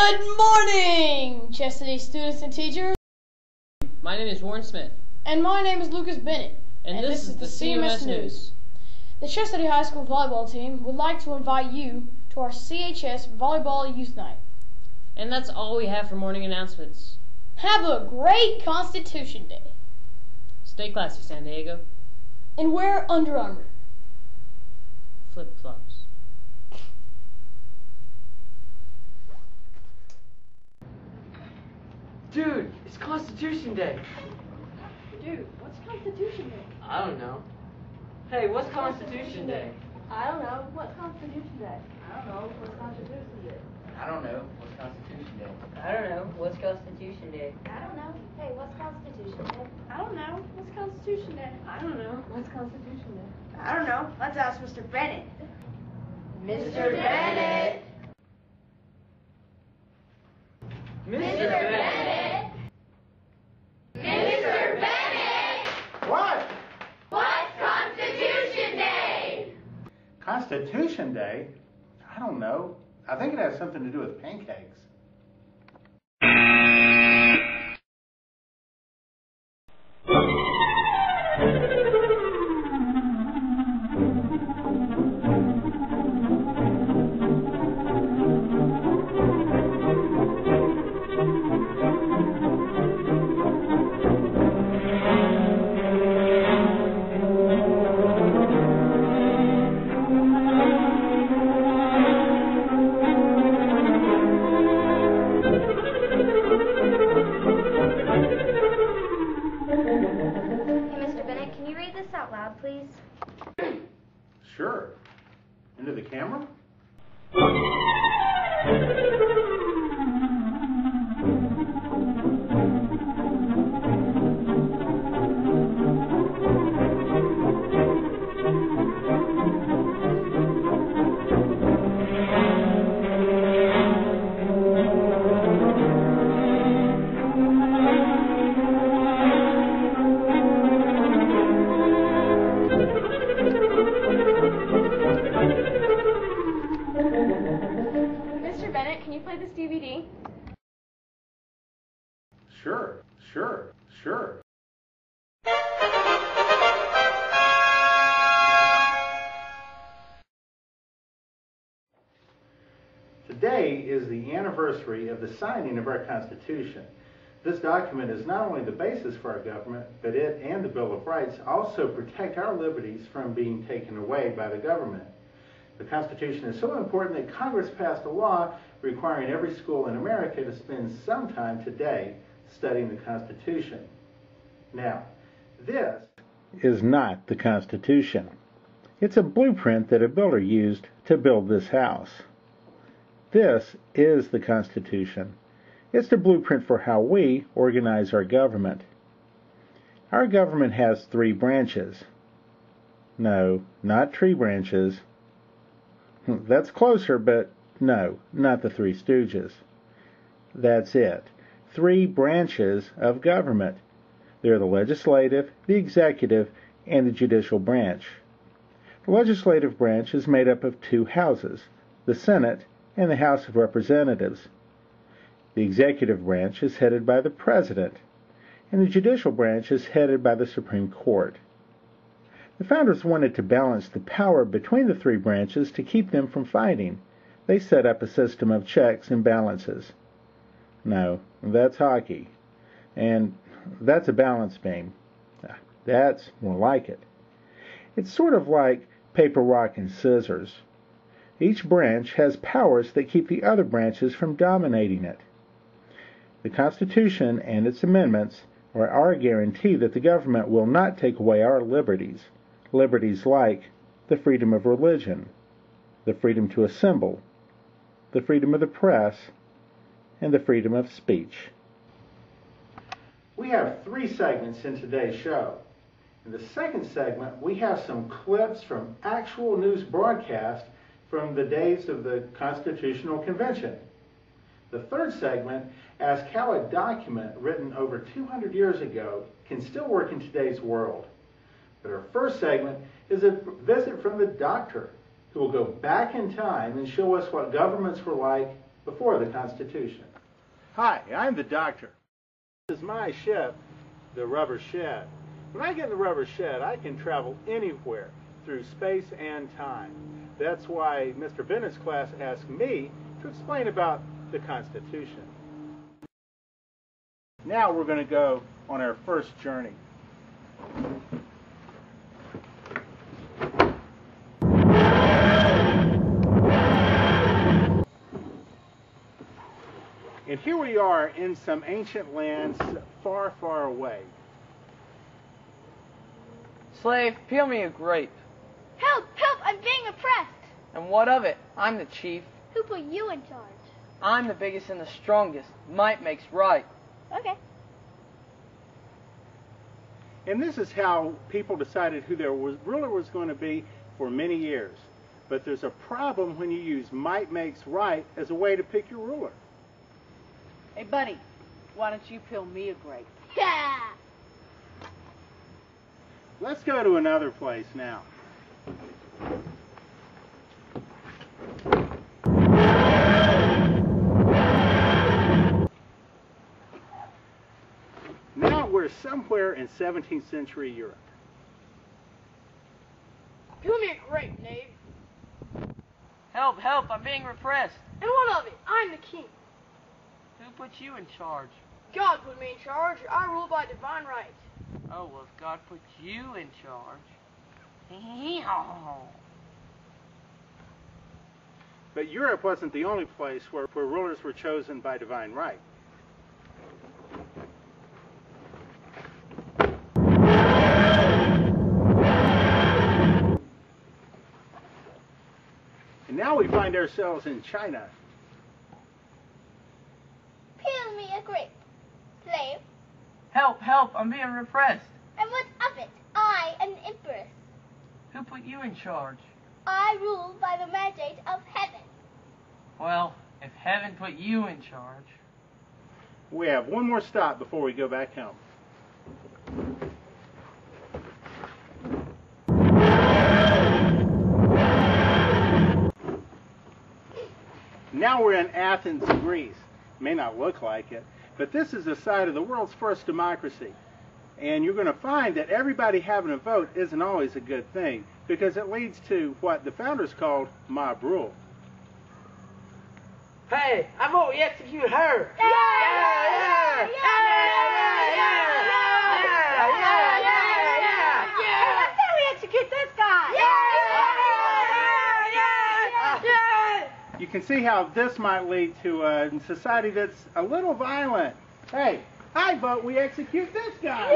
Good morning, Chesapeake students and teachers. My name is Warren Smith. And my name is Lucas Bennett. And this is the CMS News. The Chesapeake High School volleyball team would like to invite you to our CHS Volleyball Youth Night. And that's all we have for morning announcements. Have a great Constitution Day. Stay classy, San Diego. And wear Under Armour. Flip-flops. Dude, it's Constitution Day. Dude, what's Constitution Day? I don't know. Hey, what's Constitution Day? I don't know. What's Constitution Day? I don't know. What's Constitution Day? I don't know. What's Constitution Day? I don't know. What's Constitution Day? I don't know. Hey, what's Constitution Day? I don't know. What's Constitution Day? I don't know. What's Constitution Day? I don't know. Let's ask Mr. Bennett. Mr. Bennett! Mr. Bennett! Mr. Bennett! What? What's Constitution Day? Constitution Day? I don't know. I think it has something to do with pancakes. Out loud, please. Sure. Into the camera? Mr. Bennett, can you play this DVD? Sure. Today is the anniversary of the signing of our Constitution. This document is not only the basis for our government, but it and the Bill of Rights also protect our liberties from being taken away by the government. The Constitution is so important that Congress passed a law requiring every school in America to spend some time today studying the Constitution. Now, this is not the Constitution. It's a blueprint that a builder used to build this house. This is the Constitution. It's the blueprint for how we organize our government. Our government has 3 branches. No, not tree branches. That's closer, but no, not the Three Stooges. That's it. 3 branches of government. They're the legislative, the executive, and the judicial branch. The legislative branch is made up of 2 houses, the Senate and the House of Representatives. The executive branch is headed by the President, and the judicial branch is headed by the Supreme Court. The founders wanted to balance the power between the 3 branches to keep them from fighting. They set up a system of checks and balances. No, that's hockey. And that's a balance beam. That's more like it. It's sort of like paper, rock, and scissors. Each branch has powers that keep the other branches from dominating it. The Constitution and its amendments are our guarantee that the government will not take away our liberties. Liberties like the freedom of religion, the freedom to assemble, the freedom of the press, and the freedom of speech. We have 3 segments in today's show. In the second segment, we have some clips from actual news broadcasts from the days of the Constitutional Convention. The third segment asks how a document written over 200 years ago can still work in today's world. But our first segment is a visit from the doctor, who will go back in time and show us what governments were like before the Constitution. Hi, I'm the doctor. This is my ship, the Rubber Shed. When I get in the Rubber Shed, I can travel anywhere through space and time. That's why Mr. Bennett's class asked me to explain about the Constitution. Now we're going to go on our first journey. And here we are in some ancient lands far, far away. Slave, peel me a grape. Help! Help! I'm being oppressed! And what of it? I'm the chief. Who put you in charge? I'm the biggest and the strongest. Might makes right. Okay. And this is how people decided who their ruler was going to be for many years. But there's a problem when you use might makes right as a way to pick your ruler. Hey, buddy, why don't you peel me a grape? Yeah! Let's go to another place now. Now we're somewhere in 17th century Europe. Peel me a grape, knave. Help, help, I'm being repressed. And what of it? I'm the king. Who put you in charge? God put me in charge. I rule by divine right. Oh, well, if God put you in charge. But Europe wasn't the only place where rulers were chosen by divine right. And now we find ourselves in China. Peel me a grape. Slave. Help, help, I'm being repressed. And what's of it? I am the empress. Who put you in charge? I rule by the mandate of heaven. Well, if heaven put you in charge. We have one more stop before we go back home. Now we're in Athens, Greece. May not look like it, but this is the site of the world's first democracy. And you're going to find that everybody having a vote isn't always a good thing, because it leads to what the founders called mob rule. Hey, I vote we execute her. I say we execute this guy. You can see how this might lead to a society that's a little violent. Hey, I vote we execute this guy.